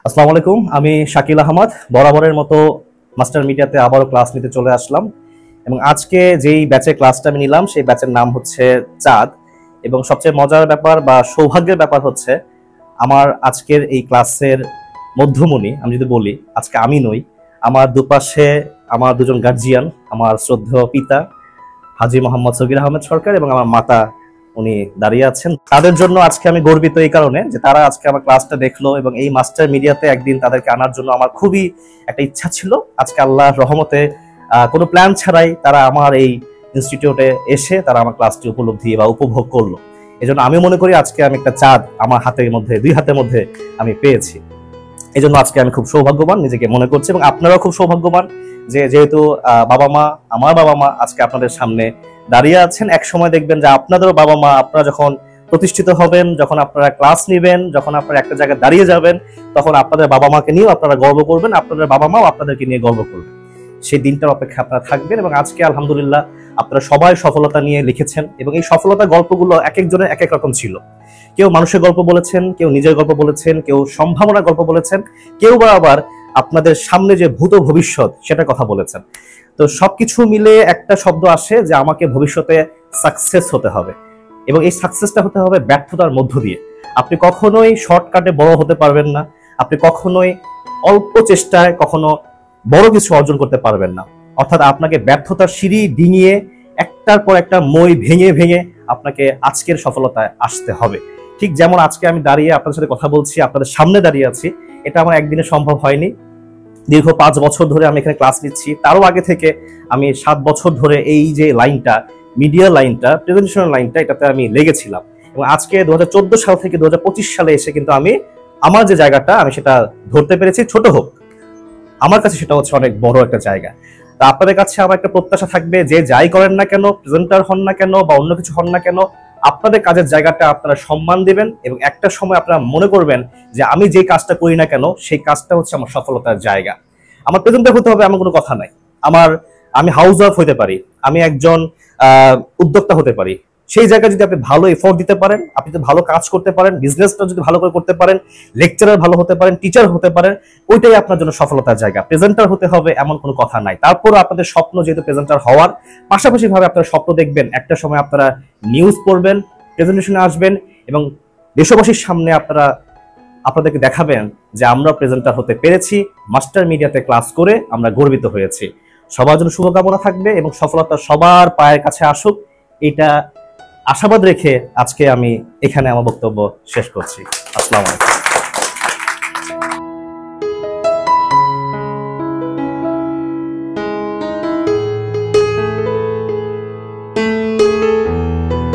আসসালামু আলাইকুম, আমি শাকিল আহমদ বরাবরের মতো মাস্টার মিডিয়াতে আবারও ক্লাস নিতে চলে আসলাম। এবং আজকে যেই ব্যাচের ক্লাসটা আমি নিলাম সেই ব্যাচের নাম হচ্ছে চাঁদ। এবং সবচেয়ে মজার ব্যাপার বা সৌভাগ্যের ব্যাপার হচ্ছে আমার আজকের এই ক্লাসের মধ্যমণি আমি যদি বলি, আজকে আমি নই, আমার দুপাশে আমার দুজন গার্জিয়ান, আমার শ্রদ্ধেয় পিতা হাজী মোহাম্মদ সগির আহমেদ সরকার এবং আমার মাতা উনি দাঁড়িয়ে আছেন। তাদের জন্য আজকে আমি গর্বিত এই কারণে যে তারা আজকে আমার ক্লাসটা দেখলো এবং এই মাস্টার মিডিয়াতে একদিন তাদেরকে আনার জন্য আমার খুবই একটা ইচ্ছা ছিল। আজকে আল্লাহর রহমতে কোনো প্ল্যান ছাড়াই তারা আমার এই ইনস্টিটিউটে এসে তারা আমার ক্লাসটি উপলব্ধি বা উপভোগ করলো। এজন্য আমি মনে করি আজকে আমি একটা চাঁদ আমার হাতের মধ্যে, দুই হাতের মধ্যে আমি পেয়েছি। এই জন্য আজকে আমি খুব সৌভাগ্যবান নিজেকে মনে করছি এবং আপনারাও খুব সৌভাগ্যবান যে যেহেতু আমার বাবা মা আজকে আপনাদের সামনে দাঁড়িয়ে আছেন। এক সময় দেখবেন যে আপনাদেরও বাবা মা, আপনারা যখন প্রতিষ্ঠিত হবেন, যখন আপনারা ক্লাস নেবেন, যখন আপনারা একটা জায়গায় দাঁড়িয়ে যাবেন, তখন আপনাদের বাবা মাকে নিয়েও আপনারা গর্ব করবেন, আপনাদের বাবা মাও আপনাদেরকে নিয়ে গর্ব করবেন। সেই দিনটার অপেক্ষা আপনারা থাকবেন। এবং আজকে আলহামদুলিল্লাহ আপনারা সবাই সফলতা নিয়ে লিখেছেন এবং এই সফলতার গল্পগুলো এক একজনের এক এক রকম ছিল। কেউ মানুষের গল্প বলেছেন, কেউ নিজের গল্প বলেছেন, কেউ সম্ভাবনার গল্প বলেছেন, কেউ বা আবার আপনাদের সামনে যে ভূত ভবিষ্যৎ সেটার কথা বলেছেন। তো সবকিছু মিলে একটা শব্দ আসে যে আমাকে ভবিষ্যতে সাকসেস হতে হবে এবং এই সাকসেসটা হতে হবে ব্যর্থতার মধ্য দিয়ে। আপনি কখনোই শর্টকাটে বড় হতে পারবেন না, আপনি কখনোই অল্প চেষ্টায় কখনো বড় কিছু অর্জন করতে পারবেন না। অর্থাৎ আপনাকে ব্যর্থতার সিঁড়ি ডিঙিয়ে একটার পর একটা মই ভেঙে ভেঙে আপনাকে আজকের সফলতায় আসতে হবে। ঠিক যেমন আজকে আমি দাঁড়িয়ে আপনাদের সাথে কথা বলছি, আপনাদের সামনে দাঁড়িয়ে আছি, এটা আমার একদিনে সম্ভব হয়নি। দীর্ঘ 5 বছর ধরে আমি এখানে ক্লাস নিচ্ছি। তারও আগে থেকে আমি 7 বছর ধরে এই যে লাইনটা, মিডিয়া লাইনটা, প্রেজেন্টেশন লাইনটা, এটাতে আমি লেগেছিলাম। এবং আজকে 2014 সাল থেকে 2025 সালে এসে কিন্তু আমি আমার যে জায়গাটা আমি সেটা ধরতে পেরেছি। ছোট হোক, আমার কাছে সেটা হচ্ছে অনেক বড় একটা জায়গা। তা আপনাদের কাছে আমার একটা প্রত্যাশা থাকবে, যে যাই করেন না কেন, প্রেজেন্টার হন না কেন বা অন্য কিছু হন না কেন, আপনাদের কাজের জায়গাটা আপনারা সম্মান দিবেন এবং একটা সময় আপনারা মনে করবেন যে আমি যে কাজটা করি না কেন সেই কাজটা হচ্ছে আমার সফলতার জায়গা। আমার প্রেজেন্টার হতে হবে এমন কোনো কথা নাই। আমি হাউস ওয়াইফ হতে পারি, আমি একজন উদ্যোক্তা হতে পারি। সেই জায়গায় যদি আপনি ভালো এফোর্ট দিতে পারেন, আপনি যদি ভালো কাজ করতে পারেন, বিজনেসটা যদি ভালো করে করতে পারেন, লেকচারার ভালো হতে পারেন, টিচার হতে পারেন, ওইটাই আপনার জন্য সফলতার জায়গা। প্রেজেন্টার হতে হবে এমন কোনো কথা নাই। তারপরও আপনাদের স্বপ্ন যেহেতু প্রেজেন্টার হওয়ার, পাশাপাশি ভাবে আপনারা স্বপ্ন দেখবেন একটা সময় আপনারা নিউজ পড়বেন, প্রেজেন্টেশনে আসবেন এবং দেশবাসীর সামনে আপনাদেরকে দেখাবেন যে আমরা প্রেজেন্টার হতে পেরেছি, মাস্টার মিডিয়াতে ক্লাস করে আমরা গর্বিত হয়েছি। সবার জন্য শুভকামনা থাকবে এবং সফলতা সবার পায়ের কাছে আসুক, এটা আশাবাদ রেখে আজকে আমি এখানে আমার বক্তব্য শেষ করছি। আসসালামু আলাইকুম।